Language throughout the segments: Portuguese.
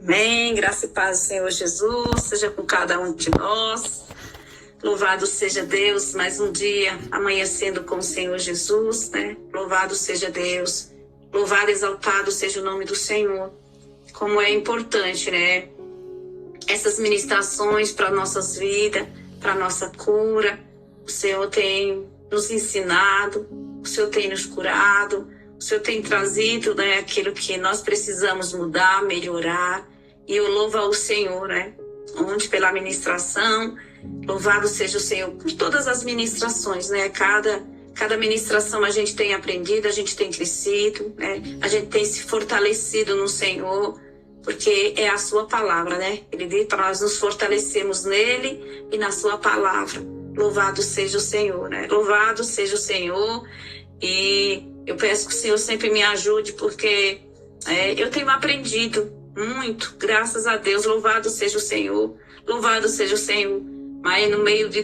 Amém. Graça e paz do Senhor Jesus seja com cada um de nós. Louvado seja Deus, mais um dia amanhecendo com o Senhor Jesus, né? Louvado seja Deus. Louvado e exaltado seja o nome do Senhor. Como é importante, né? Essas ministrações para nossas vidas, para nossa cura. O Senhor tem nos ensinado, o Senhor tem nos curado, o Senhor tem trazido, né, aquilo que nós precisamos mudar, melhorar. E eu louvo ao Senhor, né? Onde pela ministração, louvado seja o Senhor por todas as ministrações, né? Cada ministração a gente tem aprendido, a gente tem crescido, né? A gente tem se fortalecido no Senhor, porque é a sua palavra, né? Ele diz para nós nos fortalecermos nele e na sua palavra. Louvado seja o Senhor, né? Louvado seja o Senhor. E eu peço que o Senhor sempre me ajude, porque eu tenho aprendido muito, graças a Deus. Louvado seja o Senhor, louvado seja o Senhor. Mas no meio de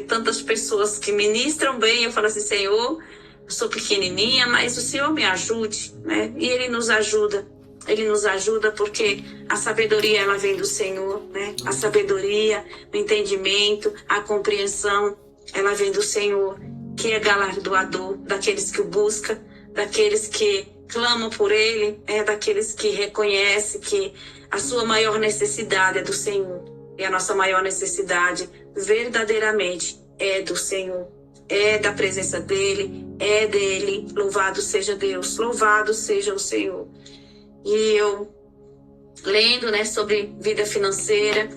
tantas pessoas que ministram bem, eu falo assim: Senhor, eu sou pequenininha, mas o Senhor me ajude, né? E Ele nos ajuda. Ele nos ajuda porque a sabedoria, ela vem do Senhor, né? A sabedoria, o entendimento, a compreensão, ela vem do Senhor, que é galardoador daqueles que o buscam, daqueles que clamam por Ele, daqueles que reconhecem que a sua maior necessidade é do Senhor. E a nossa maior necessidade, verdadeiramente, é do Senhor. É da presença dEle, é dEle. Louvado seja Deus, louvado seja o Senhor. E eu, lendo, né, sobre vida financeira,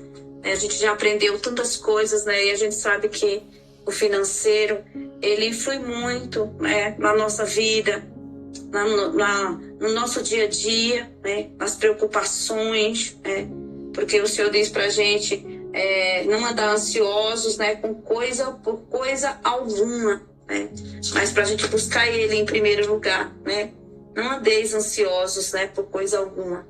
a gente já aprendeu tantas coisas, né? E a gente sabe que o financeiro, ele influi muito, né, na nossa vida, no nosso dia a dia, né, nas preocupações, né? Porque o Senhor diz pra gente não andar ansiosos, né, por coisa alguma, né? Mas pra gente buscar Ele em primeiro lugar, né? Não andeis ansiosos, né, por coisa alguma.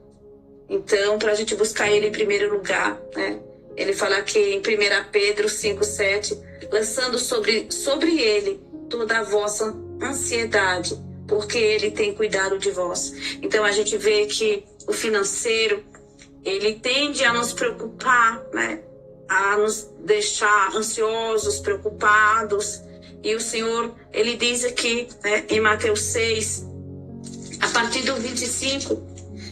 Então, pra gente buscar Ele em primeiro lugar, né? Ele fala aqui em 1 Pedro 5,7, lançando sobre Ele toda a vossa ansiedade, porque Ele tem cuidado de vós. Então, a gente vê que o financeiro, ele tende a nos preocupar, né? A nos deixar ansiosos, preocupados. E o Senhor, Ele diz aqui, né, em Mateus 6, a partir do 25,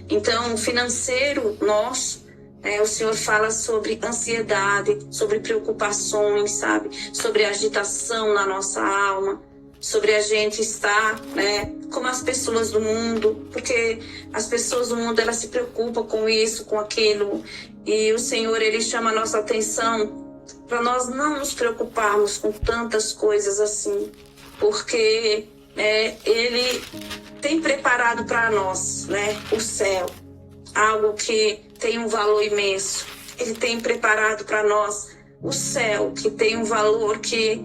então, o financeiro nosso, o Senhor fala sobre ansiedade, sobre preocupações, sabe? Sobre agitação na nossa alma, sobre a gente estar, né, como as pessoas do mundo, porque as pessoas do mundo, elas se preocupam com isso, com aquilo, e o Senhor, Ele chama a nossa atenção para nós não nos preocuparmos com tantas coisas assim, porque Ele tem preparado para nós, né, o céu, algo que tem um valor imenso. Ele tem preparado para nós o céu, que tem um valor que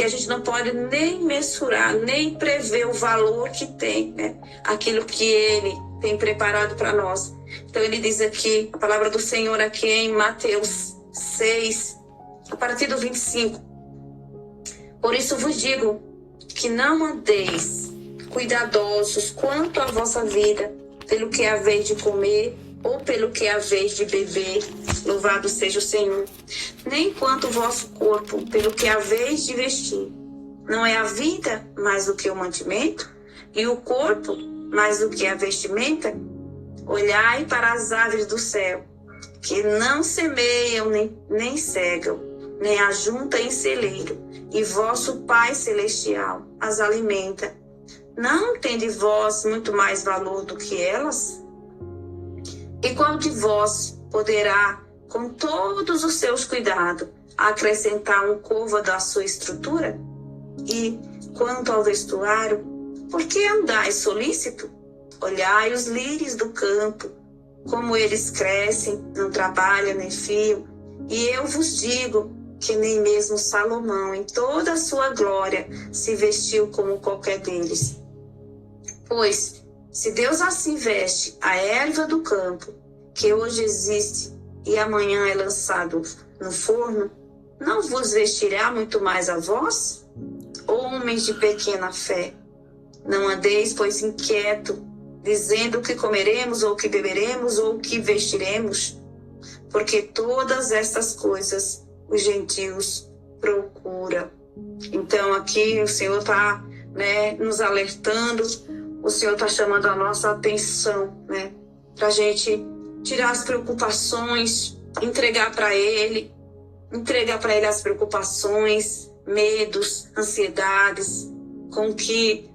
a gente não pode nem mensurar, nem prever o valor que tem, né, aquilo que Ele tem preparado para nós. Então Ele diz aqui, a palavra do Senhor aqui em Mateus 6, a partir do 25. Por isso vos digo que não andeis cuidadosos quanto à vossa vida, pelo que é a vez de comer ou pelo que é a vez de beber, louvado seja o Senhor, nem quanto o vosso corpo, pelo que é a vez de vestir. Não é a vida mais do que o mantimento, e o corpo mais do que a vestimenta? Olhai para as aves do céu, que não semeiam nem cegam, nem ajuntam em celeiro, e vosso Pai Celestial as alimenta. Não tende vós muito mais valor do que elas? E qual de vós poderá, com todos os seus cuidados, acrescentar um côvado à sua estrutura? E quanto ao vestuário, por que andais solícito? Olhai os lírios do campo, como eles crescem, não trabalham nem fiam. E eu vos digo que nem mesmo Salomão, em toda a sua glória, se vestiu como qualquer deles. Pois, se Deus assim veste a erva do campo, que hoje existe e amanhã é lançado no forno, não vos vestirá muito mais a vós, homens de pequena fé? Não andeis, pois, inquieto, dizendo o que comeremos, ou o que beberemos, ou o que vestiremos, porque todas estas coisas os gentios procuram. Então aqui o Senhor está, né, nos alertando, o Senhor está chamando a nossa atenção, né, para a gente tirar as preocupações, entregar para Ele as preocupações, medos, ansiedades, com que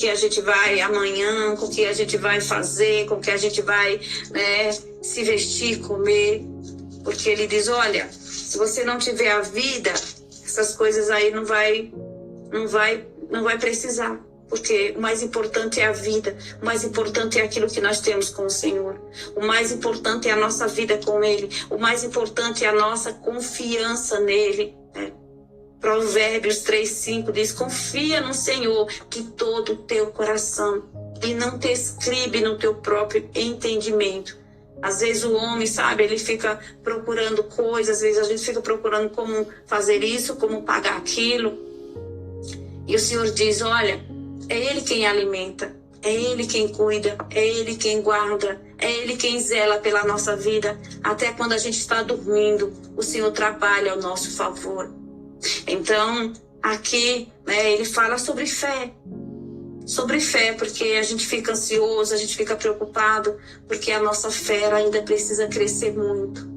a gente vai amanhã, com que a gente vai fazer, com que a gente vai, né, se vestir, comer, porque Ele diz, olha, se você não tiver a vida, essas coisas aí não vai precisar, porque o mais importante é a vida, o mais importante é aquilo que nós temos com o Senhor, o mais importante é a nossa vida com Ele, o mais importante é a nossa confiança nele, né? Provérbios 3:5 diz, confia no Senhor de todo o teu coração e não te escribe no teu próprio entendimento. Às vezes o homem, sabe, ele fica procurando coisas, às vezes a gente fica procurando como fazer isso, como pagar aquilo. E o Senhor diz, olha, é Ele quem alimenta, é Ele quem cuida, é Ele quem guarda, é Ele quem zela pela nossa vida. Até quando a gente está dormindo, o Senhor trabalha ao nosso favor. Então, aqui, né, Ele fala sobre fé, porque a gente fica ansioso, a gente fica preocupado, porque a nossa fé ainda precisa crescer muito,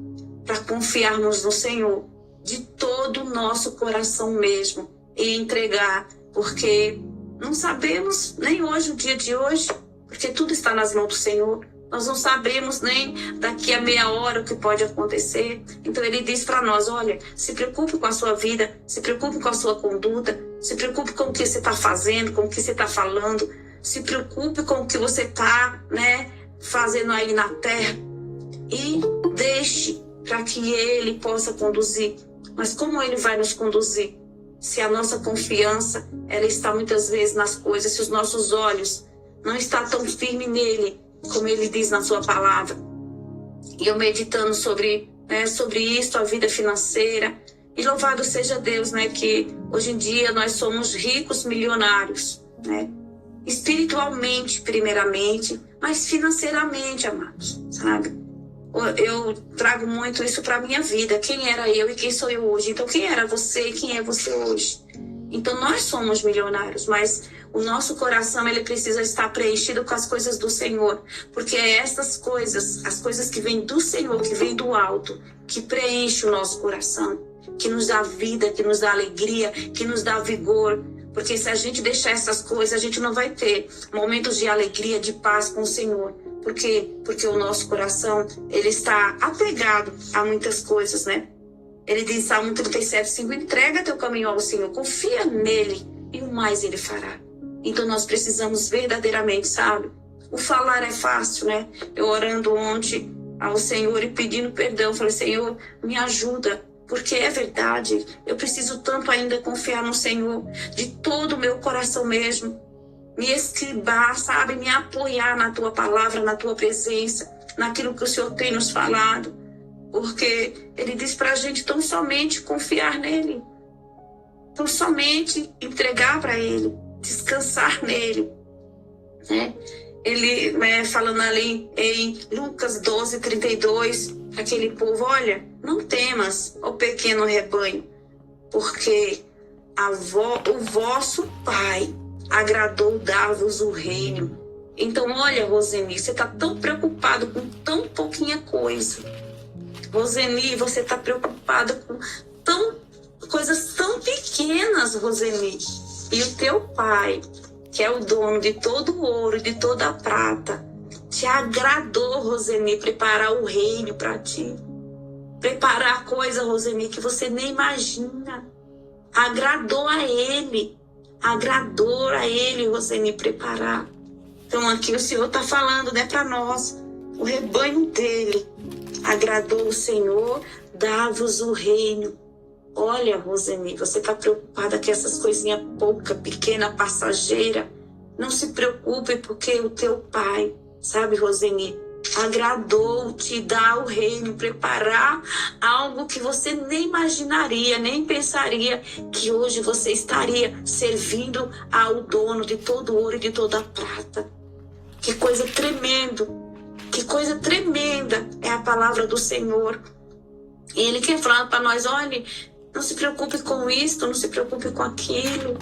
para confiarmos no Senhor, de todo o nosso coração mesmo, e entregar, porque não sabemos nem hoje, o dia de hoje, porque tudo está nas mãos do Senhor. Nós não sabemos nem daqui a meia hora o que pode acontecer. Então Ele diz para nós, olha, se preocupe com a sua vida, se preocupe com a sua conduta, se preocupe com o que você está fazendo, com o que você está falando, se preocupe com o que você está, né, fazendo aí na terra, e deixe para que Ele possa conduzir. Mas como Ele vai nos conduzir? Se a nossa confiança, ela está muitas vezes nas coisas, se os nossos olhos não estão tão firmes nele, como Ele diz na sua palavra. E eu meditando sobre isso, a vida financeira, e louvado seja Deus, né, que hoje em dia nós somos ricos, milionários, né, espiritualmente primeiramente, mas financeiramente, amados, sabe? Eu trago muito isso para a minha vida. Quem era eu e quem sou eu hoje? Então, quem era você e quem é você hoje? Então, nós somos milionários, mas o nosso coração, ele precisa estar preenchido com as coisas do Senhor. Porque é essas coisas, as coisas que vêm do Senhor, que vêm do alto, que preenche o nosso coração, que nos dá vida, que nos dá alegria, que nos dá vigor. Porque se a gente deixar essas coisas, a gente não vai ter momentos de alegria, de paz com o Senhor. Por quê? Porque o nosso coração, ele está apegado a muitas coisas, né? Ele diz, Salmo 37:5, entrega teu caminho ao Senhor, confia nele e o mais ele fará. Então nós precisamos verdadeiramente, sabe? O falar é fácil, né? Eu orando ontem ao Senhor e pedindo perdão, falei, Senhor, me ajuda, porque é verdade, eu preciso tanto ainda confiar no Senhor, de todo o meu coração mesmo, me esquivar, sabe? Me apoiar na tua palavra, na tua presença, naquilo que o Senhor tem nos falado, porque Ele diz pra gente tão somente confiar nele, tão somente entregar para Ele, descansar nele, né? Ele, falando ali em Lucas 12:32, aquele povo, olha, não temas, ó pequeno rebanho, porque o vosso Pai agradou dar-vos o reino. Então, olha, Roseni, você está tão preocupado com tão pouquinha coisa. Roseni, você está preocupado com coisas tão pequenas, Roseni. E o teu Pai, que é o dono de todo o ouro e de toda a prata, te agradou, Roseni, preparar o reino para ti. Preparar coisa, Roseni, que você nem imagina. Agradou a Ele, Roseni, preparar. Então aqui o Senhor está falando, né, para nós, o rebanho dele. Agradou o Senhor, dá-vos o reino. Olha, Roseni, você está preocupada com essas coisinhas pouca, pequena, passageira. Não se preocupe, porque o teu Pai, sabe, Roseni, agradou te dar o reino, preparar algo que você nem imaginaria, nem pensaria que hoje você estaria servindo ao dono de todo o ouro e de toda a prata. Que coisa tremenda, que coisa tremenda é a palavra do Senhor. E Ele quer falar para nós, olhe, não se preocupe com isto, não se preocupe com aquilo.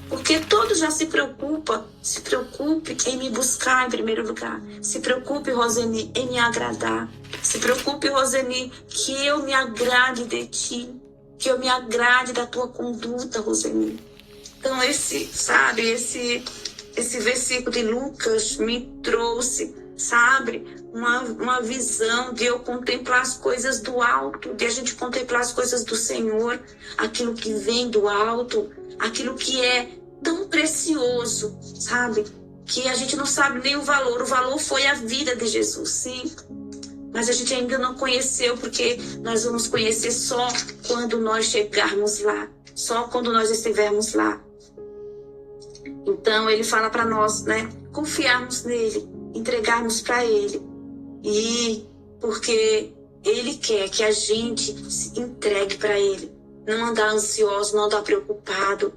Porque todos já se preocupam. Se preocupe em me buscar em primeiro lugar. Se preocupe, Roseni, em me agradar. Se preocupe, Roseni, que eu me agrade de ti. Que eu me agrade da tua conduta, Roseni. Então esse versículo de Lucas me trouxe, sabe, uma visão de eu contemplar as coisas do alto, de a gente contemplar as coisas do Senhor, aquilo que vem do alto, aquilo que é tão precioso, sabe, que a gente não sabe nem o valor foi a vida de Jesus, sim, mas a gente ainda não conheceu, porque nós vamos conhecer só quando nós chegarmos lá, só quando nós estivermos lá. Então ele fala para nós, né, confiarmos nele, entregarmos para ele. E porque ele quer que a gente se entregue para ele. Não andar ansioso, não andar preocupado.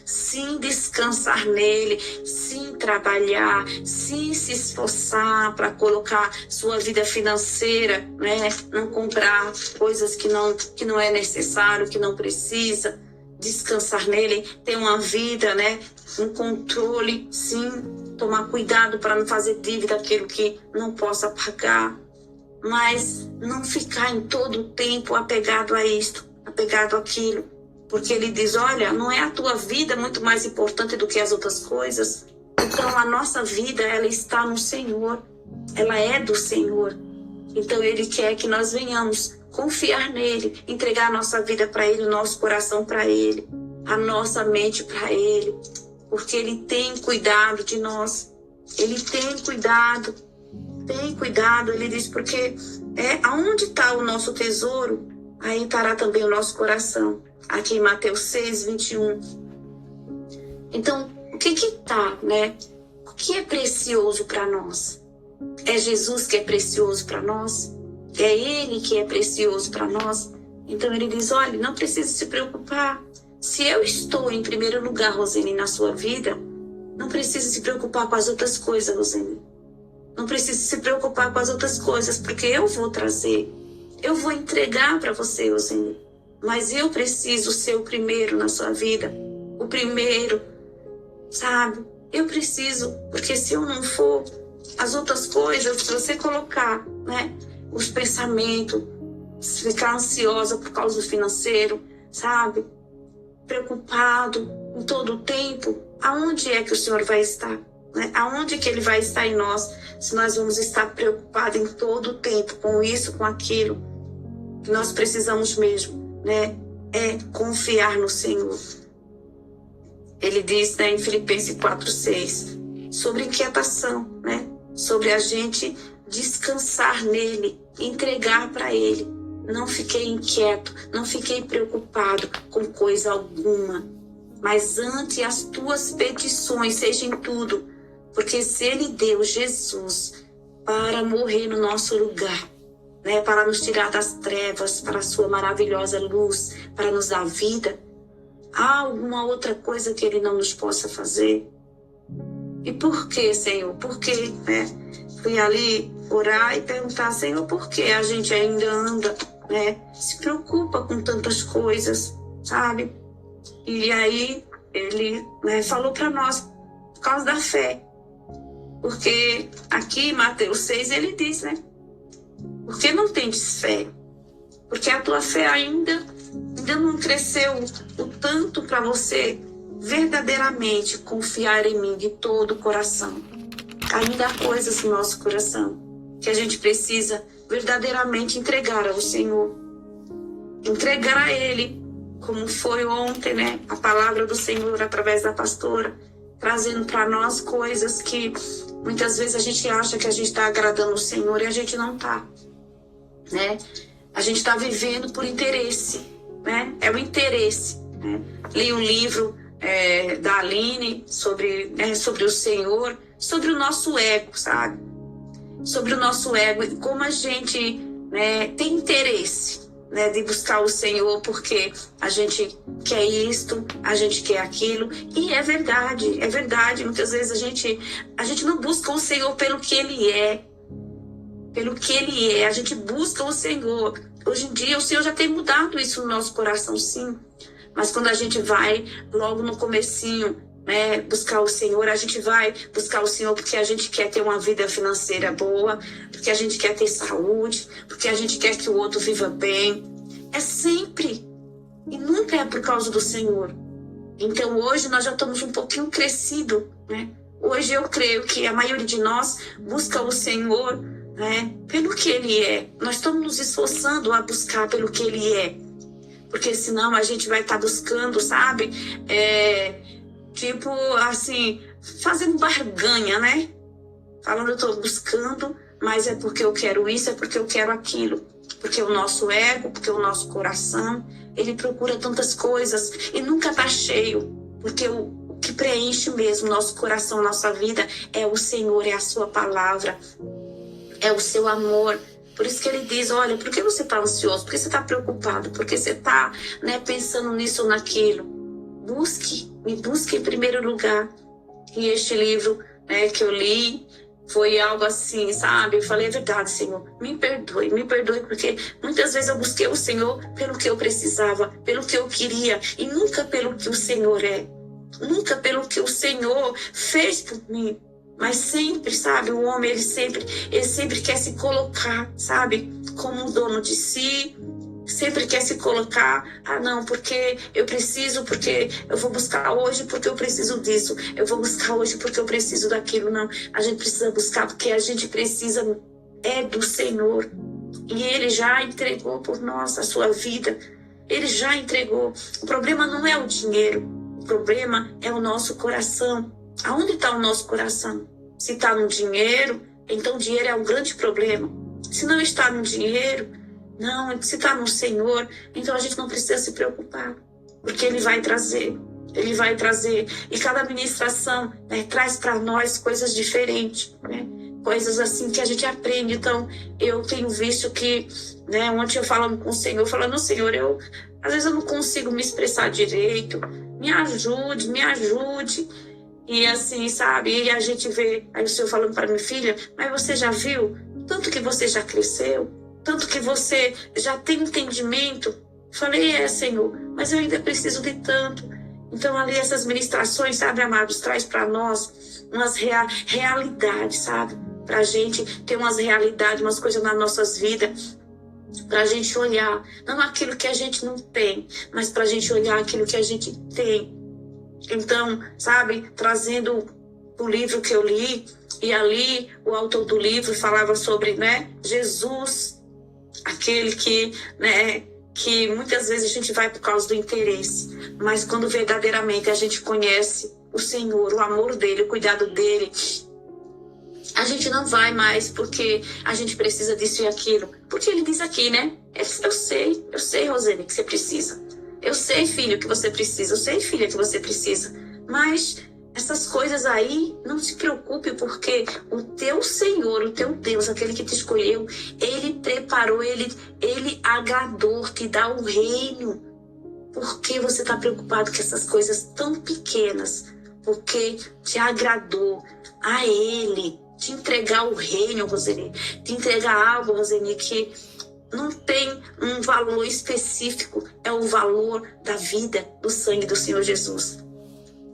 Sim, descansar nele, sim, trabalhar, sim, se esforçar para colocar sua vida financeira, né? Não comprar coisas que não é necessário, que não precisa. Descansar nele, ter uma vida, né? Um controle, sim, tomar cuidado para não fazer dívida aquilo que não possa pagar, mas não ficar em todo o tempo apegado a isto, apegado àquilo, porque ele diz, olha, não é a tua vida muito mais importante do que as outras coisas. Então a nossa vida, ela está no Senhor, ela é do Senhor. Então ele quer que nós venhamos confiar nele, entregar a nossa vida para ele, o nosso coração para ele, a nossa mente para ele, porque ele tem cuidado de nós. Ele tem cuidado, ele diz, porque aonde está o nosso tesouro, aí estará também o nosso coração. Aqui em Mateus 6, 21. Então, o que está, né? O que é precioso para nós? É Jesus que é precioso para nós? É Ele que é precioso para nós? Então ele diz, olha, não precisa se preocupar. Se eu estou em primeiro lugar, Roseni, na sua vida, não precisa se preocupar com as outras coisas, Roseni. Não precisa se preocupar com as outras coisas, porque eu vou trazer. Eu vou entregar para você, Roseni. Mas eu preciso ser o primeiro na sua vida. O primeiro, sabe? Eu preciso, porque se eu não for, as outras coisas, se você colocar, né, os pensamentos, ficar ansiosa por causa do financeiro, sabe? Preocupado em todo o tempo, aonde é que o Senhor vai estar? Né? Aonde que Ele vai estar em nós, se nós vamos estar preocupados em todo o tempo com isso, com aquilo? Que nós precisamos mesmo, né? É confiar no Senhor. Ele diz, né, em Filipenses 4:6, sobre inquietação, né? Sobre a gente descansar nele, entregar para Ele. Não fiquei inquieto, não fiquei preocupado com coisa alguma. Mas ante as tuas petições, seja em tudo. Porque se Ele deu Jesus para morrer no nosso lugar, né, para nos tirar das trevas, para a sua maravilhosa luz, para nos dar vida, há alguma outra coisa que Ele não nos possa fazer? E por que, Senhor? Por que, né? Fui ali orar e perguntar, Senhor, por que a gente ainda anda, né? Se preocupa com tantas coisas, sabe? E aí Ele, né, falou para nós, por causa da fé. Porque aqui em Mateus 6 ele diz, né? Porque não tendes fé? Porque a tua fé ainda não cresceu o tanto para você verdadeiramente confiar em mim de todo o coração. Ainda há coisas no nosso coração que a gente precisa verdadeiramente entregar ao Senhor. Entregar a Ele, como foi ontem, né? A palavra do Senhor através da pastora, trazendo para nós coisas que muitas vezes a gente acha que a gente está agradando o Senhor e a gente não está, né? A gente está vivendo por interesse, né? É o interesse, né? Li um livro da Aline sobre o Senhor, sobre o nosso ego, sabe? Sobre o nosso ego e como a gente, né, tem interesse, né, de buscar o Senhor porque a gente quer isto, a gente quer aquilo. E é verdade. Muitas vezes a gente não busca o Senhor pelo que Ele é. Pelo que Ele é, a gente busca o Senhor. Hoje em dia, o Senhor já tem mudado isso no nosso coração, sim. Mas quando a gente vai logo no comecinho, né, buscar o Senhor, a gente vai buscar o Senhor porque a gente quer ter uma vida financeira boa, porque a gente quer ter saúde, porque a gente quer que o outro viva bem. É sempre. E nunca é por causa do Senhor. Então, hoje, nós já estamos um pouquinho crescidos, né? Hoje, eu creio que a maioria de nós busca o Senhor, né, pelo que Ele é. Nós estamos nos esforçando a buscar pelo que Ele é. Porque senão a gente vai estar buscando, sabe? Tipo assim, fazendo barganha, né? Falando, eu estou buscando, mas é porque eu quero isso, é porque eu quero aquilo. Porque o nosso ego, porque o nosso coração, ele procura tantas coisas e nunca está cheio. Porque o que preenche mesmo nosso coração, nossa vida, é o Senhor, é a sua palavra, é o seu amor. Por isso que ele diz, olha, por que você está ansioso? Por que você está preocupado? Por que você está, né, pensando nisso ou naquilo? Me busque em primeiro lugar. E este livro, né, que eu li foi algo assim, sabe? Eu falei, é verdade, Senhor, me perdoe, porque muitas vezes eu busquei o Senhor pelo que eu precisava, pelo que eu queria, e nunca pelo que o Senhor é. Nunca pelo que o Senhor fez por mim. Mas sempre, sabe, o homem, ele sempre quer se colocar, sabe, como um dono de si, sempre quer se colocar, não, porque eu preciso, porque eu vou buscar hoje, porque eu preciso disso, eu vou buscar hoje porque eu preciso daquilo. Não, a gente precisa buscar porque a gente precisa do Senhor. E Ele já entregou por nós a sua vida, Ele já entregou. O problema não é o dinheiro, o problema é o nosso coração. Aonde está o nosso coração? Se está no dinheiro, então o dinheiro é um grande problema. Se não está no dinheiro, não, se está no Senhor, então a gente não precisa se preocupar, porque Ele vai trazer. E cada ministração, né, traz para nós coisas diferentes, né? Coisas assim que a gente aprende. Então, eu tenho visto que, né, ontem eu falando com o Senhor, Senhor, às vezes eu não consigo me expressar direito, me ajude. E assim, sabe, e a gente vê, aí o Senhor falando para minha filha, mas você já viu tanto que você já cresceu, tanto que você já tem entendimento? Falei, Senhor, mas eu ainda preciso de tanto. Então, ali, essas ministrações, sabe, amados, traz para nós umas realidades, sabe? Para a gente ter umas realidades, umas coisas nas nossas vidas, para a gente olhar, não aquilo que a gente não tem, mas para a gente olhar aquilo que a gente tem. Então, sabe, trazendo o livro que eu li, e ali o autor do livro falava sobre, né, Jesus, aquele que, né, que muitas vezes a gente vai por causa do interesse, mas quando verdadeiramente a gente conhece o Senhor, o amor dele, o cuidado dele, a gente não vai mais porque a gente precisa disso e aquilo. Porque ele diz aqui, né, eu sei, Rosane, que você precisa. Eu sei, filho, que você precisa. Eu sei, filha, que você precisa. Mas essas coisas aí, não se preocupe, porque o teu Senhor, o teu Deus, aquele que te escolheu, Ele preparou, Ele agradou, te dá o reino. Por que você está preocupado com essas coisas tão pequenas? Porque te agradou a Ele te entregar o reino, Rosane, te entregar algo, Rosane, que não tem um valor específico, é o valor da vida, do sangue do Senhor Jesus.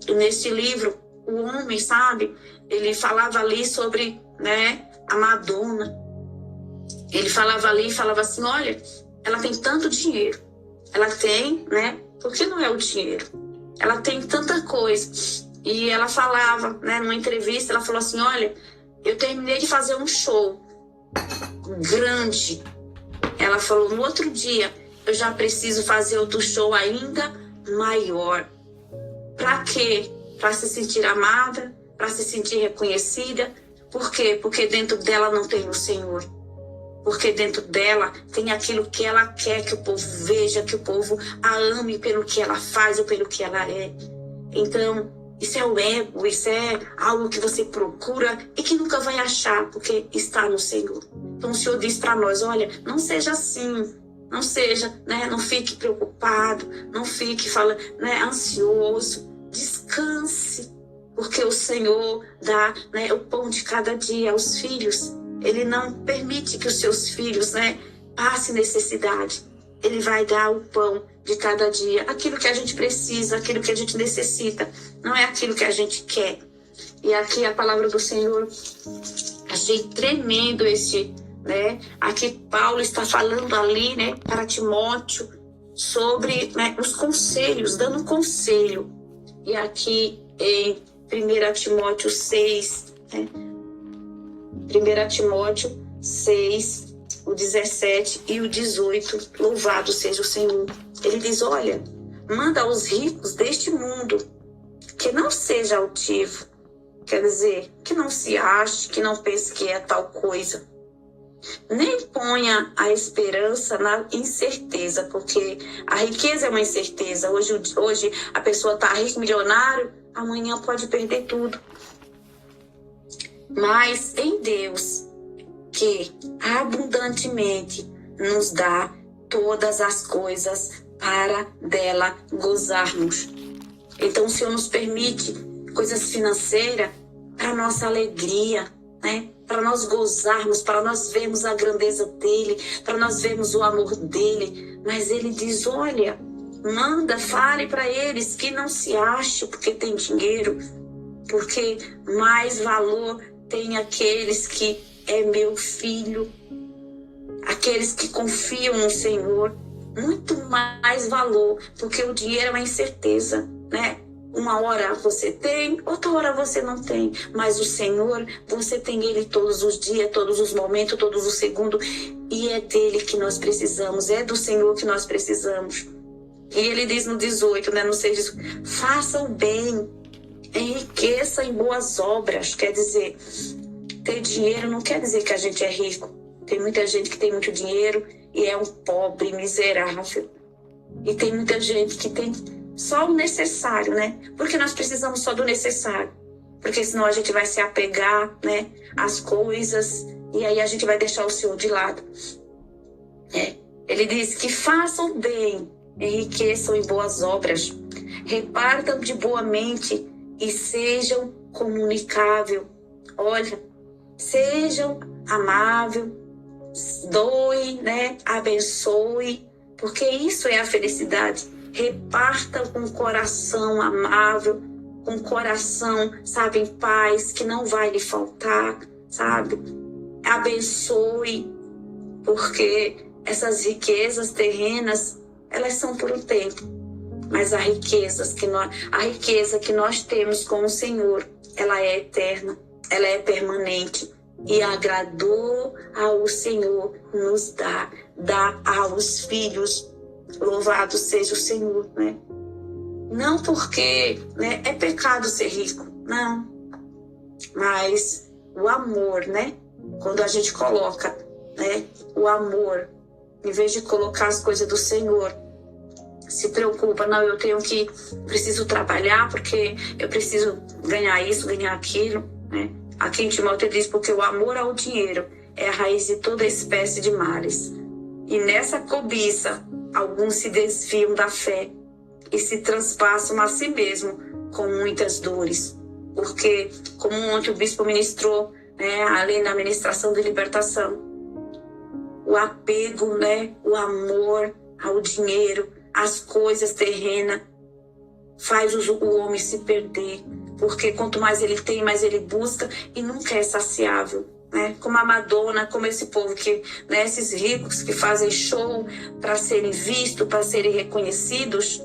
E neste livro, o homem, sabe, ele falava ali sobre, né, a Madonna. Ele falava ali, falava assim, olha, ela tem tanto dinheiro. Ela tem, né, porque não é o dinheiro. Ela tem tanta coisa. E ela falava, né, numa entrevista, ela falou assim, olha, eu terminei de fazer um show grande. Ela falou, no outro dia, eu já preciso fazer outro show ainda maior. Para quê? Para se sentir amada, para se sentir reconhecida. Por quê? Porque dentro dela não tem o Senhor. Porque dentro dela tem aquilo que ela quer que o povo veja, que o povo a ame pelo que ela faz ou pelo que ela é. Então, isso é o ego, isso é algo que você procura e que nunca vai achar, porque está no Senhor. Então o Senhor diz para nós, olha, não seja assim, Não seja, né, não fique preocupado, não fique ansioso. Descanse, porque o Senhor dá, né, o pão de cada dia aos filhos. Ele não permite que os seus filhos, né, passem necessidade. Ele vai dar o pão de cada dia, aquilo que a gente precisa, aquilo que a gente necessita, não é aquilo que a gente quer. E aqui a palavra do Senhor, achei tremendo né? Aqui Paulo está falando ali, né, para Timóteo, sobre, né, os conselhos, dando um conselho. E aqui em 1 Timóteo 6, né, 1 Timóteo 6, o 17 e o 18, louvado seja o Senhor. Ele diz, olha, manda aos ricos deste mundo que não seja altivo, quer dizer, que não se ache, que não pense que é tal coisa. Nem ponha a esperança na incerteza, porque a riqueza é uma incerteza. Hoje a pessoa está rico, milionário, amanhã pode perder tudo. Mas em Deus, que abundantemente nos dá todas as coisas para dela gozarmos. Então o Senhor nos permite coisas financeiras para nossa alegria, né? Para nós gozarmos, para nós vermos a grandeza dele, para nós vermos o amor dele. Mas ele diz, olha, fale para eles que não se achem porque tem dinheiro, porque mais valor tem aqueles que é meu filho, aqueles que confiam no Senhor, muito mais valor, porque o dinheiro é uma incerteza, né? Uma hora você tem, outra hora você não tem. Mas o Senhor, você tem Ele todos os dias, todos os momentos, todos os segundos. E é dele que nós precisamos, é do Senhor que nós precisamos. E Ele diz no 18, né, no 6, faça o bem, enriqueça em boas obras. Quer dizer, ter dinheiro não quer dizer que a gente é rico. Tem muita gente que tem muito dinheiro e é um pobre miserável. E tem muita gente que tem só o necessário, né? Porque nós precisamos só do necessário. Porque senão a gente vai se apegar, né, às coisas e aí a gente vai deixar o Senhor de lado. Ele diz que façam bem, enriqueçam em boas obras, repartam de boa mente e sejam comunicáveis. Olha, sejam amáveis, doem, né, abençoe, porque isso é a felicidade. Reparta com coração amável, com coração, sabe, em paz, que não vai lhe faltar, sabe? Abençoe, porque essas riquezas terrenas, elas são por um tempo. Mas a riqueza que nós temos com o Senhor, ela é eterna, ela é permanente. E agradou ao Senhor nos dá aos filhos. Louvado seja o Senhor, né? Não porque, né, é pecado ser rico, não. Mas o amor, né? Quando a gente coloca, né, o amor, em vez de colocar as coisas do Senhor, se preocupa, não, preciso trabalhar porque eu preciso ganhar isso, ganhar aquilo, né? Aqui em Timóteo diz, porque o amor ao dinheiro é a raiz de toda espécie de males. E nessa cobiça, alguns se desviam da fé e se transpassam a si mesmo com muitas dores. Porque, como ontem o bispo ministrou, né, além da ministração de libertação, o apego, né, o amor ao dinheiro, às coisas terrenas, faz o homem se perder. Porque quanto mais ele tem, mais ele busca e nunca é saciável. Né? Como a Madonna, como esse povo que, né, esses ricos que fazem show para serem vistos, para serem reconhecidos,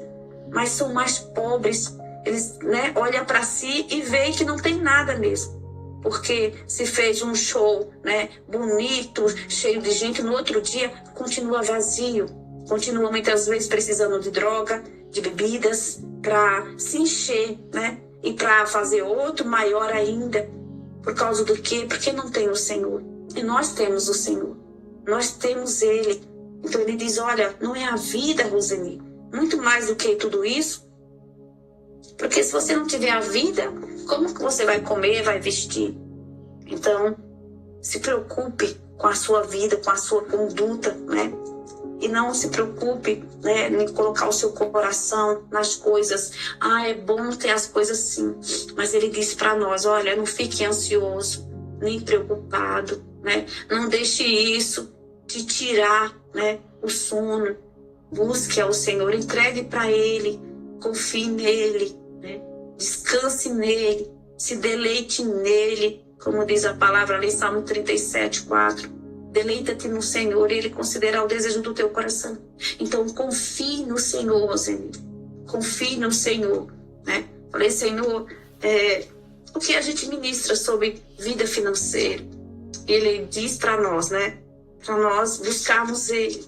mas são mais pobres. Eles, né, olham para si e veem que não tem nada mesmo. Porque se fez um show, né, bonito, cheio de gente, no outro dia continua vazio. Continua muitas vezes precisando de droga, de bebidas, para se encher, né? E para fazer outro maior ainda. Por causa do quê? Porque não tem o Senhor. E nós temos o Senhor. Nós temos Ele. Então Ele diz, olha, não é a vida, Roseni, muito mais do que tudo isso. Porque se você não tiver a vida, como que você vai comer, vai vestir? Então, se preocupe com a sua vida, com a sua conduta, né? E não se preocupe, né, em colocar o seu coração nas coisas. É bom ter as coisas sim. Mas ele diz para nós, olha, não fique ansioso, nem preocupado, né? Não deixe isso te tirar, né, o sono. Busque ao Senhor, entregue para Ele, confie nele, né? Descanse nele, se deleite nele, como diz a palavra ali, Salmo 37:4. Deleita-te no Senhor e Ele considerará o desejo do teu coração. Então, confie no Senhor, Rosemary. Confie no Senhor, né? Falei, Senhor, o que a gente ministra sobre vida financeira? Ele diz para nós, né? Para nós buscarmos Ele.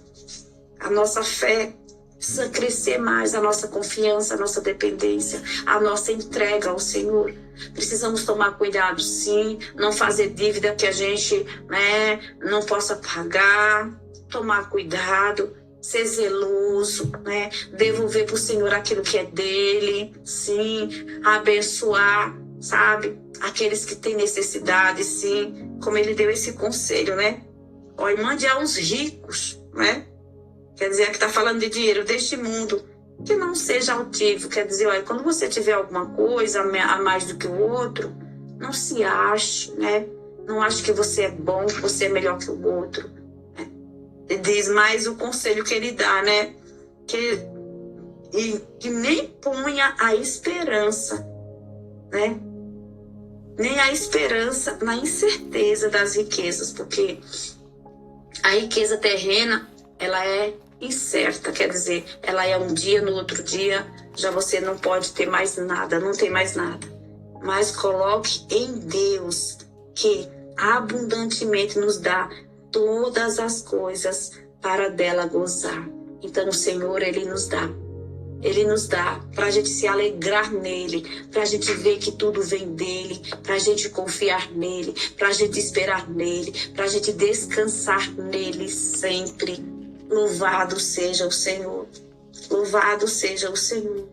A nossa fé precisa crescer mais, a nossa confiança, a nossa dependência, a nossa entrega ao Senhor. Precisamos tomar cuidado, sim, não fazer dívida que a gente, né, não possa pagar, tomar cuidado, ser zeloso, né, devolver para o Senhor aquilo que é dele, sim, abençoar, sabe, aqueles que têm necessidade, sim, como ele deu esse conselho, né, e mande aos ricos, né, quer dizer, que está falando de dinheiro deste mundo, que não seja altivo. Quer dizer, olha, quando você tiver alguma coisa a mais do que o outro, não se ache, né? Não ache que você é bom, que você é melhor que o outro. Né? Ele diz mais o conselho que ele dá, né? Que nem ponha a esperança, né? Nem a esperança na incerteza das riquezas, porque a riqueza terrena, ela é incerta, quer dizer, ela é um dia, no outro dia já você não pode ter mais nada, não tem mais nada. Mas coloque em Deus, que abundantemente nos dá todas as coisas para dela gozar. Então o Senhor, Ele nos dá para a gente se alegrar nele, para a gente ver que tudo vem dele, para a gente confiar nele, para a gente esperar nele, para a gente descansar nele sempre. Louvado seja o Senhor. Louvado seja o Senhor.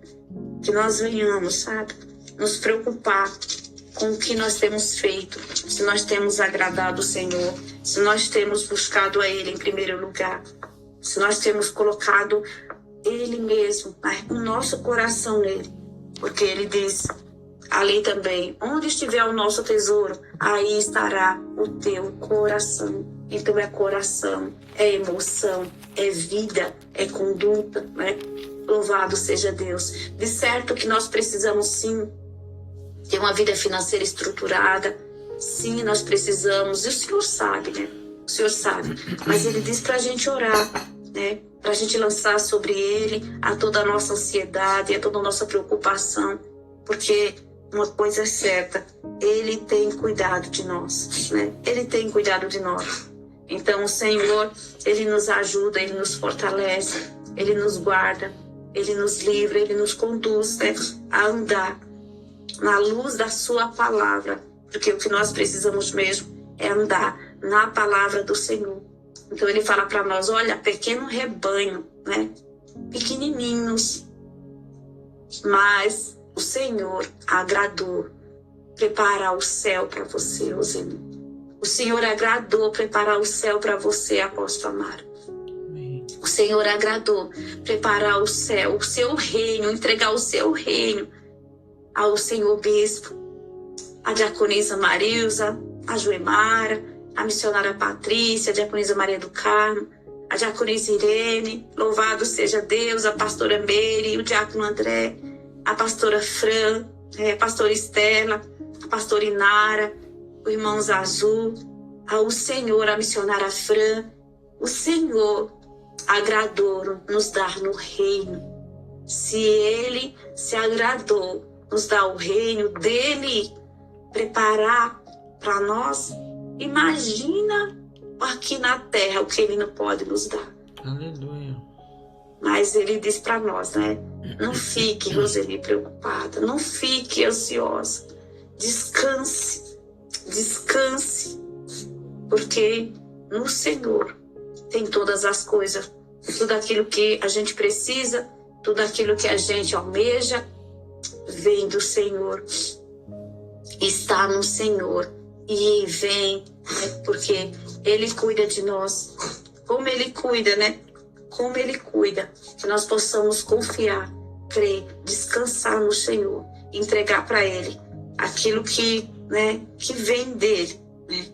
Que nós venhamos, sabe, nos preocupar com o que nós temos feito, se nós temos agradado o Senhor, se nós temos buscado a Ele em primeiro lugar, se nós temos colocado Ele mesmo, o nosso coração nele. Porque Ele diz ali também, onde estiver o nosso tesouro, aí estará o teu coração. Então é coração, é emoção, é vida, é conduta, né? Louvado seja Deus. De certo que nós precisamos sim ter uma vida financeira estruturada. Sim, nós precisamos. E o Senhor sabe, né? O Senhor sabe. Mas Ele diz pra gente orar, né? Pra gente lançar sobre Ele a toda a nossa ansiedade, a toda a nossa preocupação. Porque uma coisa é certa, Ele tem cuidado de nós, né? Ele tem cuidado de nós. Então o Senhor, Ele nos ajuda, Ele nos fortalece, Ele nos guarda, Ele nos livra, Ele nos conduz, né, a andar na luz da sua palavra. Porque o que nós precisamos mesmo é andar na palavra do Senhor. Então Ele fala para nós, olha, pequeno rebanho, né, pequenininhos, mas o Senhor agradou preparar o céu para você, Rosemary. O Senhor agradou preparar o céu para você, apóstolo Amaro. O Senhor agradou preparar o céu, o seu reino, entregar o seu reino ao Senhor Bispo, a diaconisa Marilza, a Joemara, a missionária Patrícia, a diaconisa Maria do Carmo, a diaconisa Irene, louvado seja Deus, a pastora Meire, o diácono André, a pastora Fran, a pastora Estela, a pastora Inara, o irmão Zazu, ao Senhor, a missionária Fran. O Senhor agradou nos dar no reino. Se Ele se agradou nos dar o reino dele, preparar para nós, imagina aqui na terra o que Ele não pode nos dar. Aleluia. Mas Ele diz para nós, né? Não fique, Roseli, preocupada. Não fique ansiosa. Descanse. Descanse, porque no Senhor tem todas as coisas, tudo aquilo que a gente precisa, tudo aquilo que a gente almeja, vem do Senhor, está no Senhor e vem, né? Porque Ele cuida de nós, como Ele cuida, né? como Ele cuida, que nós possamos confiar, crer, descansar no Senhor, entregar para Ele aquilo que, né, que vem dele, né?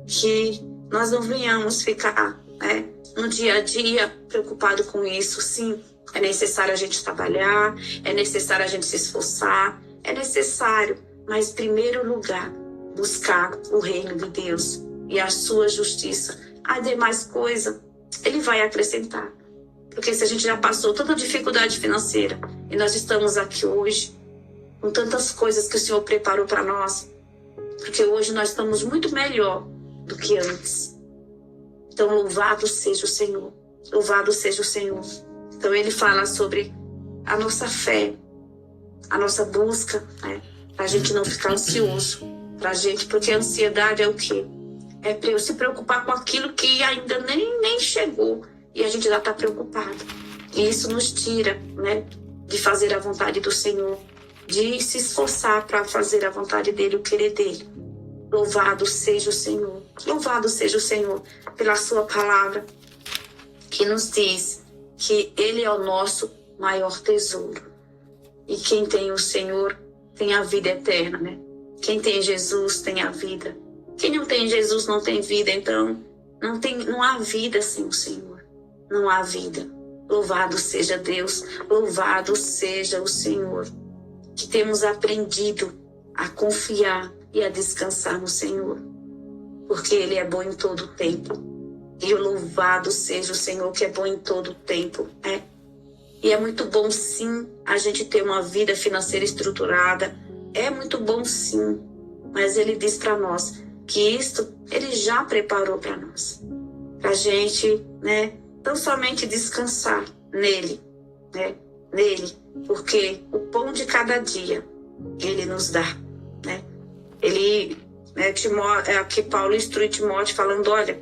Que nós não venhamos ficar, né, no dia a dia preocupado com isso. Sim, é necessário a gente trabalhar, é necessário a gente se esforçar, é necessário, mas em primeiro lugar, buscar o reino de Deus e a sua justiça. A demais coisa, Ele vai acrescentar. Porque se a gente já passou tanta dificuldade financeira e nós estamos aqui hoje com tantas coisas que o Senhor preparou para nós, porque hoje nós estamos muito melhor do que antes. Então, louvado seja o Senhor. Louvado seja o Senhor. Então, Ele fala sobre a nossa fé, a nossa busca, né? Para a gente não ficar ansioso. Pra gente, porque a ansiedade é o quê? É para eu se preocupar com aquilo que ainda nem chegou. E a gente já está preocupado. E isso nos tira, né, de fazer a vontade do Senhor, de se esforçar para fazer a vontade dEle, o querer dEle. Louvado seja o Senhor. Louvado seja o Senhor pela sua palavra, que nos diz que Ele é o nosso maior tesouro. E quem tem o Senhor tem a vida eterna, né? Quem tem Jesus tem a vida. Quem não tem Jesus não tem vida. Então, não há vida sem o Senhor. Não há vida. Louvado seja Deus. Louvado seja o Senhor. Que temos aprendido a confiar e a descansar no Senhor. Porque Ele é bom em todo o tempo. E o louvado seja o Senhor, que é bom em todo o tempo. E é muito bom, sim, a gente ter uma vida financeira estruturada. É muito bom, sim. Mas Ele diz para nós que isto Ele já preparou para nós. Para a gente, né, não somente descansar nele, né, nele. Porque o pão de cada dia Ele nos dá, né? Ele, né, aqui Paulo instrui Timóteo falando, olha,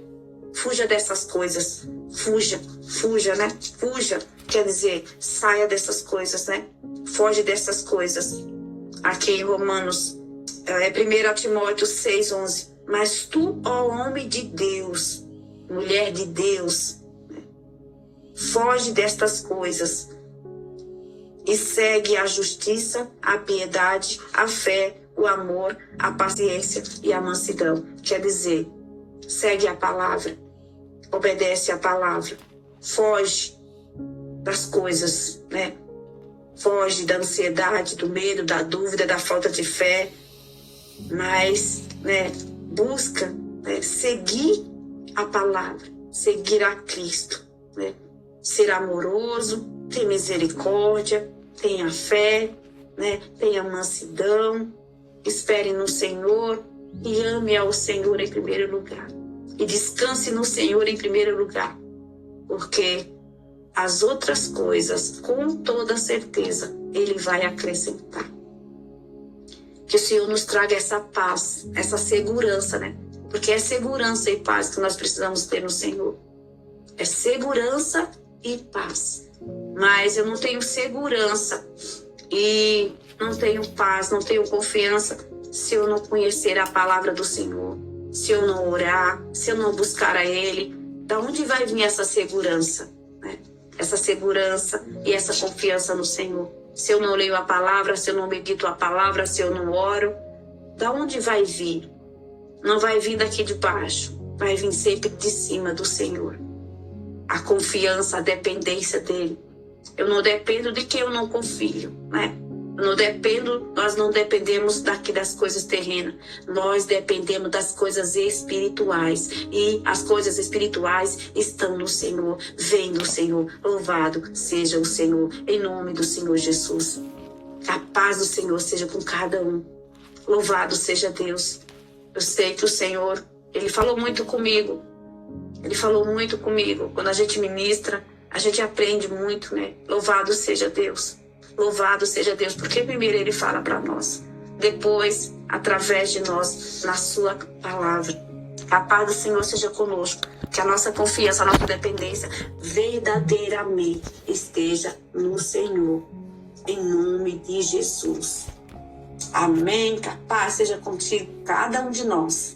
fuja dessas coisas. Fuja, né? Fuja, quer dizer, saia dessas coisas, né? Foge dessas coisas. Aqui em Romanos, 1 Timóteo 6:11. Mas tu, ó homem de Deus, mulher de Deus, né, foge destas coisas e segue a justiça, a piedade, a fé, o amor, a paciência e a mansidão. Quer dizer, segue a palavra, obedece a palavra, foge das coisas, né? Foge da ansiedade, do medo, da dúvida, da falta de fé, mas, né, busca, né, seguir a palavra, seguir a Cristo, né? Ser amoroso, ter misericórdia, tenha fé, né? Tenha mansidão, espere no Senhor e ame ao Senhor em primeiro lugar. E descanse no Senhor em primeiro lugar, porque as outras coisas, com toda certeza, Ele vai acrescentar. Que o Senhor nos traga essa paz, essa segurança, né? Porque é segurança e paz que nós precisamos ter no Senhor. É segurança e paz. Mas eu não tenho segurança e não tenho paz, não tenho confiança se eu não conhecer a palavra do Senhor, se eu não orar, se eu não buscar a Ele. Da onde vai vir essa segurança, né? Essa segurança e essa confiança no Senhor. Se eu não leio a palavra, se eu não medito a palavra, se eu não oro, da onde vai vir? Não vai vir daqui de baixo, vai vir sempre de cima do Senhor. A confiança, a dependência dEle. Eu não dependo de quem eu não confio, né? Nós não dependemos daqui das coisas terrenas. Nós dependemos das coisas espirituais. E as coisas espirituais estão no Senhor. Vem do Senhor. Louvado seja o Senhor. Em nome do Senhor Jesus. A paz do Senhor seja com cada um. Louvado seja Deus. Eu sei que o Senhor, Ele falou muito comigo. Ele falou muito comigo. Quando a gente ministra, a gente aprende muito, né? Louvado seja Deus. Louvado seja Deus, porque primeiro Ele fala para nós, depois, através de nós, na sua palavra. Que a paz do Senhor seja conosco, que a nossa confiança, a nossa dependência verdadeiramente esteja no Senhor, em nome de Jesus. Amém. Que a paz seja contigo, cada um de nós.